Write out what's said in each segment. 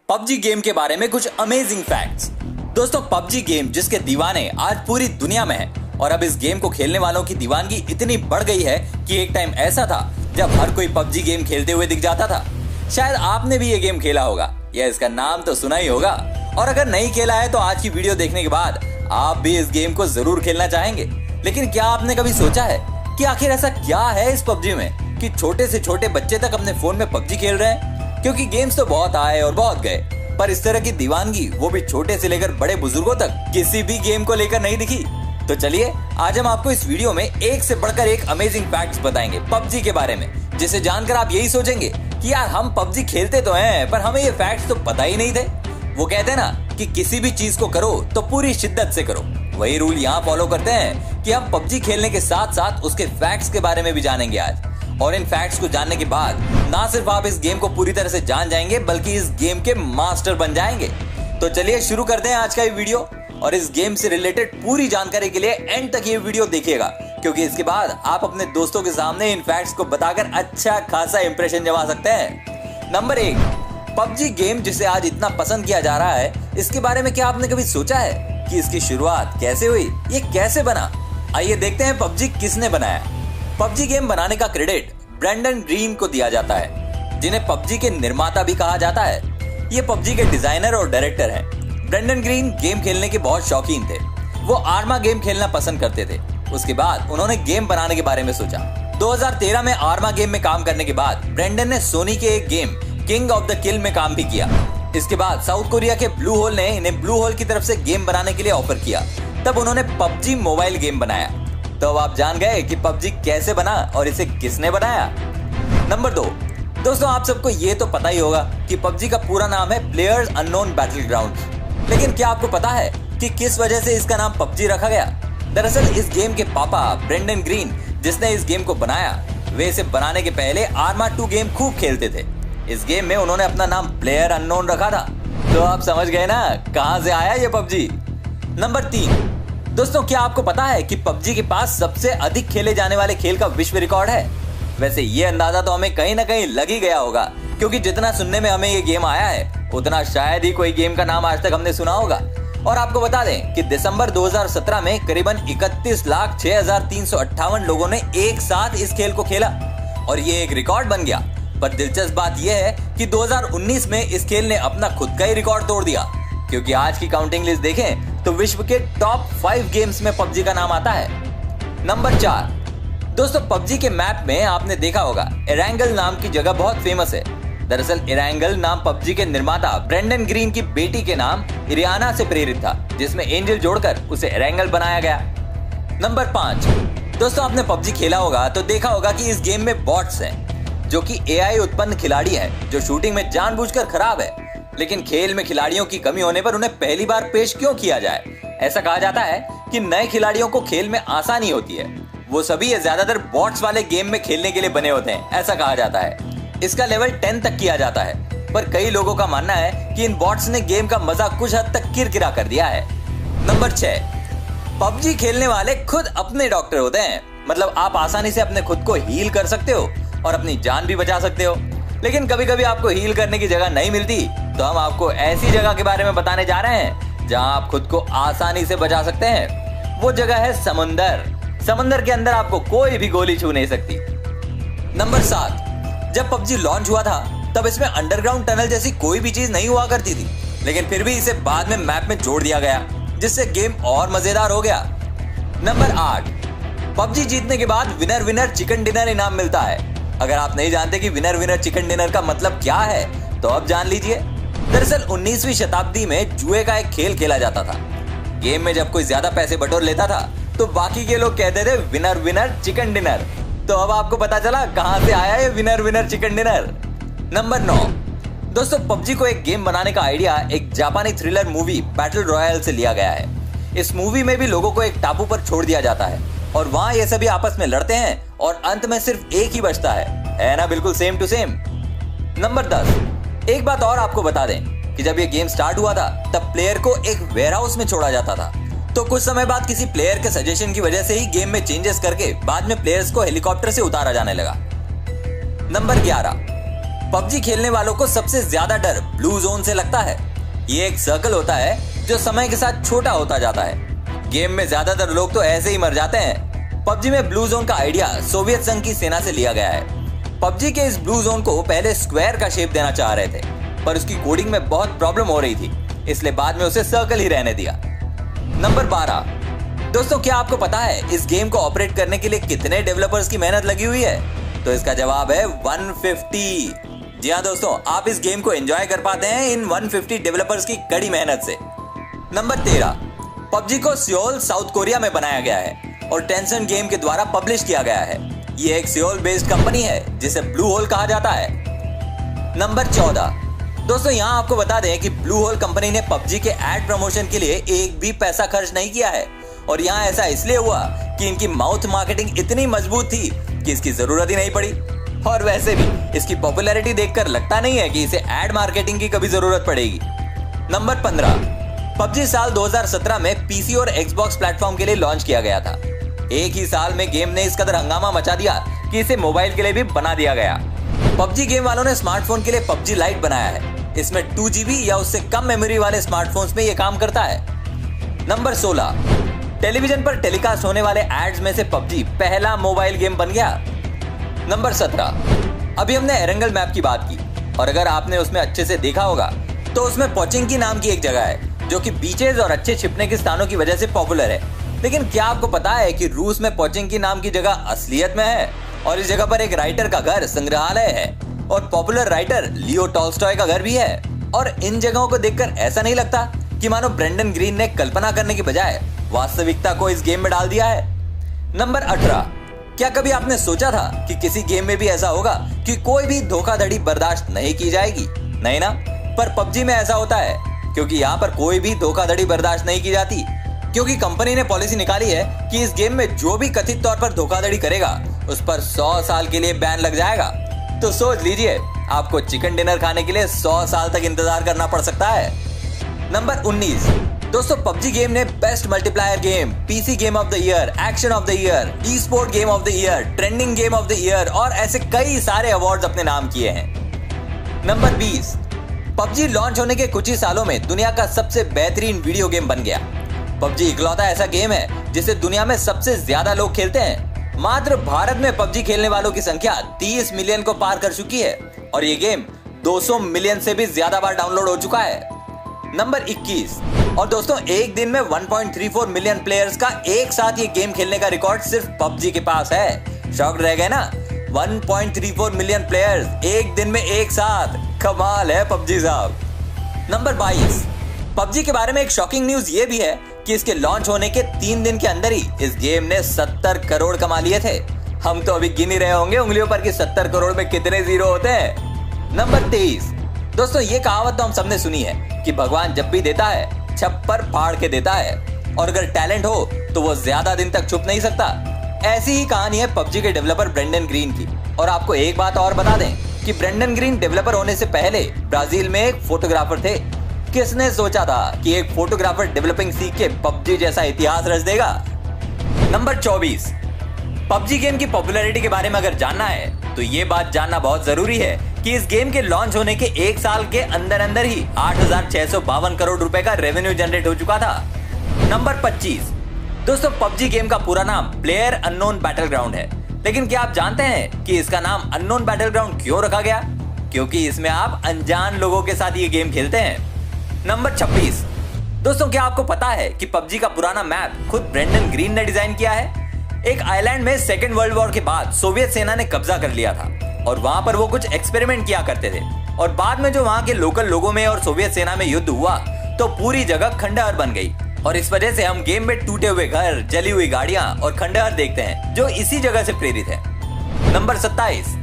PUBG game के बारे में कुछ अमेजिंग फैक्ट्स। दोस्तों, पबजी गेम जिसके दीवाने आज पूरी दुनिया में हैं और अब इस गेम को खेलने वालों की दीवानगी इतनी बढ़ गई है कि एक टाइम ऐसा था जब हर कोई पबजी गेम खेलते हुए दिख जाता था। शायद आपने भी ये गेम खेला होगा या इसका नाम तो सुना ही होगा, और अगर नहीं खेला है तो आज की वीडियो देखने के बाद आप भी इस गेम को जरूर खेलना चाहेंगे। लेकिन क्या आपने कभी सोचा है कि आखिर ऐसा क्या है इस पबजी में कि छोटे से छोटे बच्चे तक अपने फोन में पबजी खेल रहे हैं? क्योंकि गेम्स तो बहुत आए और बहुत गए, पर इस तरह की दीवानगी वो भी छोटे से लेकर बड़े बुजुर्गों तक किसी भी गेम को लेकर नहीं दिखी। तो चलिए आज हम आपको इस वीडियो में एक से बढ़कर एक अमेजिंग फैक्ट्स बताएंगे पबजी के बारे में, जिसे जानकर आप यही सोचेंगे कि यार हम पबजी खेलते तो हैं पर हमें ये फैक्ट्स तो पता ही नहीं थे। वो कहते हैं ना कि किसी भी चीज को करो तो पूरी शिद्दत से करो, वही रूल यहाँ फॉलो करते हैं कि हम पबजी खेलने के साथ साथ उसके फैक्ट्स के बारे में भी जानेंगे आज। और इन फैक्ट्स को जानने के बाद ना सिर्फ आप इस गेम को पूरी तरह से जान जाएंगे बल्कि इस गेम के मास्टर बन जाएंगे। तो चलिए शुरू करते हैं आज का ये वीडियो, और इस गेम से रिलेटेड पूरी जानकारी के लिए एंड तक ये वीडियो देखिएगा, क्योंकि इसके बाद आप अपने दोस्तों के सामने इन फैक्ट्स को बताकर अच्छा खासा इंप्रेशन जमा सकते हैं। नंबर 1, पबजी गेम जिसे आज इतना पसंद किया जा रहा है, इसके बारे में क्या आपने कभी सोचा है कि इसकी शुरुआत कैसे हुई, ये कैसे बना? आइए देखते हैं पबजी किसने बनाया। पबजी गेम बनाने का क्रेडिट ब्रेंडन ग्रीन को दिया जाता है, जिन्हें पबजी के निर्माता भी कहा जाता है। ये पबजी के डिजाइनर और डायरेक्टर हैं। ब्रेंडन ग्रीन गेम खेलने के बहुत शौकीन थे। वो आर्मा गेम खेलना पसंद करते थे। उसके बाद उन्होंने गेम बनाने के बारे में सोचा। 2013 में आर्मा गेम में काम करने के बाद ब्रेंडन ने सोनी के एक गेम किंग ऑफ द किल में काम भी किया। इसके बाद साउथ कोरिया के ब्लू होल ने इन्हें ब्लू होल की तरफ से गेम बनाने के लिए ऑफर किया। तब उन्होंने पबजी मोबाइल गेम बनाया। तो अब आप जान गए कि पबजी कैसे बना और इसे किसने बनाया। नंबर 2, दोस्तों आप सबको ये तो पता ही होगा कि पबजी का पूरा नाम है प्लेयर्स अननोन बैटलग्राउंड्स। लेकिन क्या आपको पता है कि किस वजह से इसका नाम पबजी रखा गया? दरअसल इस गेम के पापा ब्रेंडन ग्रीन, जिसने इस गेम को बनाया, वे इसे बनाने के पहले आर्मा 2 गेम खूब खेलते थे। इस गेम में उन्होंने अपना नाम प्लेयर अननोन रखा था। तो आप समझ गए ना कहां से आया ये पबजी। नंबर 3, दोस्तों क्या आपको पता है कि पबजी के पास सबसे अधिक खेले जाने वाले खेल का विश्व रिकॉर्ड है? वैसे ये अंदाजा तो हमें कहीं ना कहीं लग ही गया होगा, क्योंकि जितना सुनने में हमें ये गेम आया है उतना शायद ही कोई गेम का नाम आज तक हमने सुना होगा। और आपको बता दें कि दिसंबर 2017 में करीबन 31,06,358 लोगों ने एक साथ इस खेल को खेला और ये एक रिकॉर्ड बन गया। पर दिलचस्प बात यह है कि 2019 में इस खेल ने अपना खुद का ही रिकॉर्ड तोड़ दिया, क्योंकि आज की काउंटिंग लिस्ट देखें तो विश्व के टॉप 5 गेम्स में पबजी का नाम आता है। नंबर 4, दोस्तों पबजी के मैप में आपने देखा होगा एरेंगल नाम की जगह बहुत फेमस है। दरअसल एरेंगल नाम पबजी के निर्माता ब्रेंडन ग्रीन की बेटी के नाम इरियाना से प्रेरित था, जिसमें एंजल जोड़कर उसे एरेंगल बनाया गया। नंबर 5, दोस्तों आपने पबजी खेला होगा तो देखा होगा कि इस गेम में बॉट्स हैं, जो कि एआई उत्पन्न खिलाड़ी हैं जो शूटिंग में जानबूझकर खराब है। लेकिन खेल में खिलाड़ियों की कमी होने पर उन्हें पहली बार पेश क्यों किया जाए? ऐसा कहा जाता है कि नए खिलाड़ियों को खेल में आसानी होती है। वो सभी ज्यादातर बॉट्स वाले गेम में खेलने के लिए बने होते हैं, ऐसा कहा जाता है। इसका लेवल 10 तक किया जाता है, पर कई लोगों का मानना है कि इन बॉट्स ने गेम का मजा कुछ हद तक किरकिरा कर दिया है। नंबर 6, पबजी खेलने वाले खुद अपने डॉक्टर होते हैं। मतलब आप आसानी से अपने खुद को हील कर सकते हो और अपनी जान भी बचा सकते हो। लेकिन कभी कभी आपको हील करने की जगह नहीं मिलती, तो हम आपको ऐसी जगह के बारे में बताने जा रहे हैं जहां आप खुद को आसानी से बचा सकते हैं। वो जगह है समुंदर। समंदर के अंदर आपको कोई भी गोली छू नहीं सकती। नंबर 7, जब पबजी लॉन्च हुआ था तब इसमें अंडरग्राउंड टनल जैसी कोई भी चीज नहीं हुआ करती थी, लेकिन फिर भी इसे बाद में मैप में जोड़ दिया गया, जिससे गेम और मजेदार हो गया। नंबर 8, पबजी जीतने के बाद विनर विनर चिकन डिनर इनाम मिलता है। अगर आप नहीं जानते कि विनर विनर चिकन डिनर का मतलब क्या है तो अब जान लीजिए। दरअसल 19वीं शताब्दी में जुए का एक खेल खेला जाता था। गेम में जब कोई ज्यादा पैसे बटोर लेता था तो बाकी के लोग कहते थे विनर विनर चिकन डिनर। तो अब आपको पता चला कहां से आया ये winner winner chicken dinner. Number 9, दोस्तों पबजी को एक गेम बनाने का आइडिया एक जापानी थ्रिलर मूवी बैटल रॉयल से लिया गया है। इस मूवी में भी लोगों को एक टापू पर छोड़ दिया जाता है और वहां ये सभी आपस में लड़ते हैं और अंत में सिर्फ एक ही बचता है ना? बिल्कुल सेम टू सेम। नंबर 10, एक बात और आपको बता दें कि जब ये गेम स्टार्ट हुआ था तब प्लेयर को एक वेयरहाउस में छोड़ा जाता था। तो कुछ समय बाद किसी प्लेयर के सजेशन की वजह से ही गेम में चेंजेस करके बाद में प्लेयर्स को हेलीकॉप्टर से उतारा जाने लगा। नंबर 11, पबजी खेलने वालों को सबसे ज्यादा डर ब्लू जोन से लगता है। ये एक सर्कल होता है जो समय के साथ छोटा होता जाता है। गेम में ज्यादातर लोग तो ऐसे ही मर जाते हैं। पबजी में ब्लू जोन का आइडिया सोवियत संघ की सेना से लिया गया है। पबजी के इस ब्लू जोन को पहले स्क्वायर का शेप देना चाह रहे थे, पर उसकी कोडिंग में बहुत प्रॉब्लम हो रही थी, इसलिए बाद में उसे सर्कल ही रहने दिया। नंबर 12। दोस्तों, क्या आपको पता है इस गेम को ऑपरेट करने के लिए कितने डेवलपर्स की मेहनत लगी हुई है? तो इसका जवाब है 150। जी हाँ दोस्तों, आप इस गेम को एंजॉय कर पाते हैं इन 150 डेवलपर्स की कड़ी मेहनत से। नंबर 13। पबजी को सियोल साउथ कोरिया में बनाया गया है और टेंसेंट गेम के द्वारा पब्लिश किया गया है। ये एक सियोल बेस्ड कंपनी है जिसे ब्लू होल कहा जाता है। नंबर 14। दोस्तों, यहाँ आपको बता दें कि ब्लू होल कंपनी ने पबजी के एड प्रमोशन के लिए एक भी पैसा खर्च नहीं किया है, और यहाँ ऐसा इसलिए हुआ कि इनकी माउथ मार्केटिंग इतनी मजबूत थी कि इसकी जरूरत ही नहीं पड़ी। और वैसे भी इसकी पॉपुलैरिटी देखकर लगता नहीं है कि इसे एड मार्केटिंग की कभी जरूरत पड़ेगी। नंबर 15। पबजी साल 2017 में पीसी और एक्सबॉक्स प्लेटफॉर्म के लिए लॉन्च किया गया था। एक ही साल में गेम ने इस कदर हंगामा मचा दिया कि इसे मोबाइल के लिए भी बना दिया गया। पबजी गेम वालों ने स्मार्टफोन के लिए पबजी लाइट बनाया है। इसमें 2GB या उससे कम मेमोरी वाले स्मार्टफोन्स में यह काम करता है। नंबर 16। टेलीविजन पर टेलीकास्ट होने वाले एड्स में से पबजी पहला मोबाइल गेम बन गया। नंबर 17। अभी हमने एरंगल मैप की बात की, और अगर आपने उसमें अच्छे से देखा होगा तो उसमें पोचिंकी नाम की एक जगह है जो कि बीचेज और अच्छे छिपने के स्थानों की वजह से पॉपुलर है। लेकिन क्या आपको पता है कि रूस में पोचिंकी नाम की जगह असलियत में है, और इस जगह पर एक राइटर का घर संग्रहालय है, और पॉपुलर राइटर लियो टॉल्स्टॉय का घर भी है। और इन जगहों को देखकर ऐसा नहीं लगता कि मानो ब्रेंडन ग्रीन ने कल्पना करने की बजाय वास्तविकता को इस गेम में डाल दिया है। नंबर 18। क्या कभी आपने सोचा था कि किसी गेम में भी ऐसा होगा कि कोई भी धोखाधड़ी बर्दाश्त नहीं की जाएगी? नहीं ना, पर पबजी में ऐसा होता है, क्योंकि यहाँ पर कोई भी धोखाधड़ी बर्दाश्त नहीं की जाती, क्योंकि कंपनी ने पॉलिसी निकाली है कि इस गेम में जो भी कथित तौर पर धोखाधड़ी करेगा उस पर 100 साल के लिए बैन लग जाएगा। तो सोच लीजिए, आपको चिकन डिनर खाने के लिए 100 साल तक इंतजार करना पड़ सकता है। नंबर 19। दोस्तों, पबजी गेम ने best multiplier game, PC game of the year, action of the year, E sport game of the year, trending game of the year और ऐसे कई सारे अवार्ड्स अपने नाम किए हैं। नंबर 20। पबजी लॉन्च होने के कुछ ही सालों में दुनिया का सबसे बेहतरीन वीडियो गेम बन गया। पबजी इकलौता ऐसा गेम है जिसे दुनिया में सबसे ज्यादा लोग खेलते हैं। मात्र भारत में पबजी खेलने वालों की संख्या 30 मिलियन को पार कर चुकी है, और ये गेम 200 मिलियन से भी ज्यादा बार डाउनलोड हो चुका है। नंबर 21। और दोस्तों, एक दिन में 1.34 मिलियन प्लेयर्स का एक साथ ये गेम खेलने का रिकॉर्ड सिर्फ पबजी के पास है। शॉक्ड रह गए ना? 1.34 मिलियन प्लेयर्स एक दिन में एक साथ, कमाल है पबजी साहब। नंबर 22। पबजी के बारे में एक शॉकिंग न्यूज ये भी है कि इसके लॉन्च होने के 3 दिन के अंदर ही इस गेम ने 70 करोड़ कमा लिए थे। हम तो अभी गिन ही रहे होंगे उंगलियों पर कि 70 करोड़ में कितने जीरो होते हैं। नंबर 23। दोस्तों, ये कहावत तो हम सबने सुनी है कि भगवान जब भी देता है छप्पर फाड़ के देता है, और अगर टैलेंट हो तो वो ज्यादा दिन तक छुप नहीं सकता। ऐसी ही कहानी है पबजी के डेवलपर ब्रेंडन ग्रीन की। और आपको एक बात और बता दें कि ब्रेंडन ग्रीन डेवलपर होने से पहले ब्राजील में एक फोटोग्राफर थे। किसने सोचा था कि एक फोटोग्राफर डेवलपिंग सीख के पबजी जैसा इतिहास रच देगा? नंबर 24। पबजी गेम की पॉपुलैरिटी के बारे में अगर जानना है तो ये बात जानना बहुत जरूरी है कि इस गेम के लॉन्च होने के एक साल के अंदर अंदर ही 8,652 करोड़ रुपए का रेवेन्यू जनरेट हो चुका था। नंबर 25। दोस्तों, पबजी गेम का पूरा नाम प्लेयर अननोन बैटलग्राउंड है, लेकिन क्या आप जानते हैं कि इसका नाम अननोन बैटलग्राउंड क्यों रखा गया? क्योंकि इसमें आप अनजान लोगों के साथ ये गेम खेलते हैं। नंबर 26। दोस्तों, क्या आपको पता है कि पबजी का पुराना मैप खुद ब्रेंडन ग्रीन ने डिजाइन किया है? एक आइलैंड में सेकेंड वर्ल्ड वॉर के बाद सोवियत सेना ने कब्जा कर लिया था, और वहां पर वो कुछ एक्सपेरिमेंट किया करते थे, और बाद में जो वहां के लोकल लोगों में और सोवियत सेना में युद्ध हुआ तो पूरी जगह खंडहर बन गई, और इस वजह से हम गेम में टूटे हुए घर, जली हुई गाड़ियां और खंडहर देखते हैं जो इसी जगह से प्रेरित है। नंबर 27।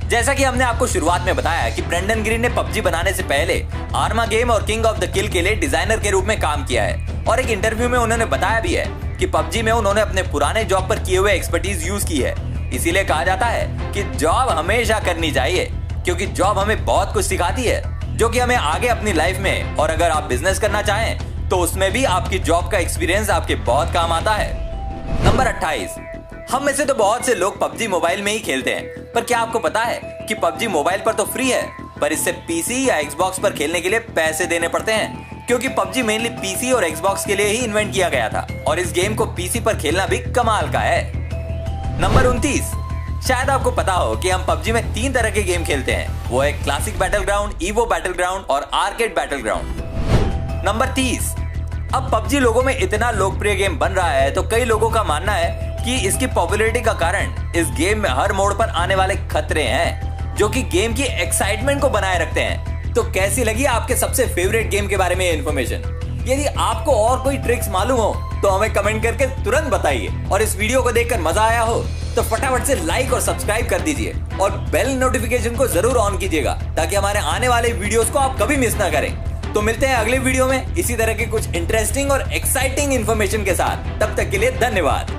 जैसा कि हमने आपको शुरुआत में बताया कि ब्रेंडन ग्रीन ने पबजी बनाने से पहले आर्मा गेम और किंग ऑफ द किल के लिए डिजाइनर के रूप में काम किया है, और एक इंटरव्यू में उन्होंने बताया भी है कि पबजी में उन्होंने अपने पुराने जॉब पर किए हुए एक्सपर्टीज यूज की है। इसीलिए कहा जाता है कि जॉब हमेशा करनी चाहिए, क्योंकि जॉब हमें बहुत कुछ सिखाती है जो कि हमें आगे अपनी लाइफ में, और अगर आप बिजनेस करना चाहें तो उसमें भी आपकी जॉब का एक्सपीरियंस आपके बहुत काम आता है। नंबर 28। हम में से तो बहुत से लोग पबजी मोबाइल में ही खेलते हैं, पर क्या आपको पता है कि पबजी मोबाइल पर तो फ्री है, पर इससे पीसी या एक्सबॉक्स पर खेलने के लिए पैसे देने पड़ते हैं, क्योंकि पबजी मेनली पीसी और एक्सबॉक्स के लिए ही इन्वेंट किया गया था और इस गेम को पीसी पर खेलना भी कमाल का है। नंबर 29। शायद आपको पता हो कि हम पबजी में 3 तरह के गेम खेलते हैं, वो है classic battle ground, evo battle ground और आर्केड बैटल ग्राउंड। नंबर 30। अब पबजी लोगों में इतना लोकप्रिय गेम बन रहा है तो कई लोगों का मानना है कि इसकी पॉपुलैरिटी का कारण इस गेम में हर मोड़ पर आने वाले खतरे हैं, जो कि गेम की एक्साइटमेंट को बनाए रखते हैं। तो कैसी लगी आपके सबसे फेवरेट गेम के बारे में इन्फॉर्मेशन? यदि आपको और कोई ट्रिक्स मालूम हो तो हमें कमेंट करके तुरंत बताइए, और इस वीडियो को देखकर मजा आया हो तो फटाफट से लाइक और सब्सक्राइब कर दीजिए और बेल नोटिफिकेशन को जरूर ऑन कीजिएगा, ताकि हमारे आने वाले वीडियोस को आप कभी मिस ना करें। तो मिलते हैं अगले वीडियो में इसी तरह के कुछ इंटरेस्टिंग और एक्साइटिंग इन्फॉर्मेशन के साथ। तब तक के लिए धन्यवाद।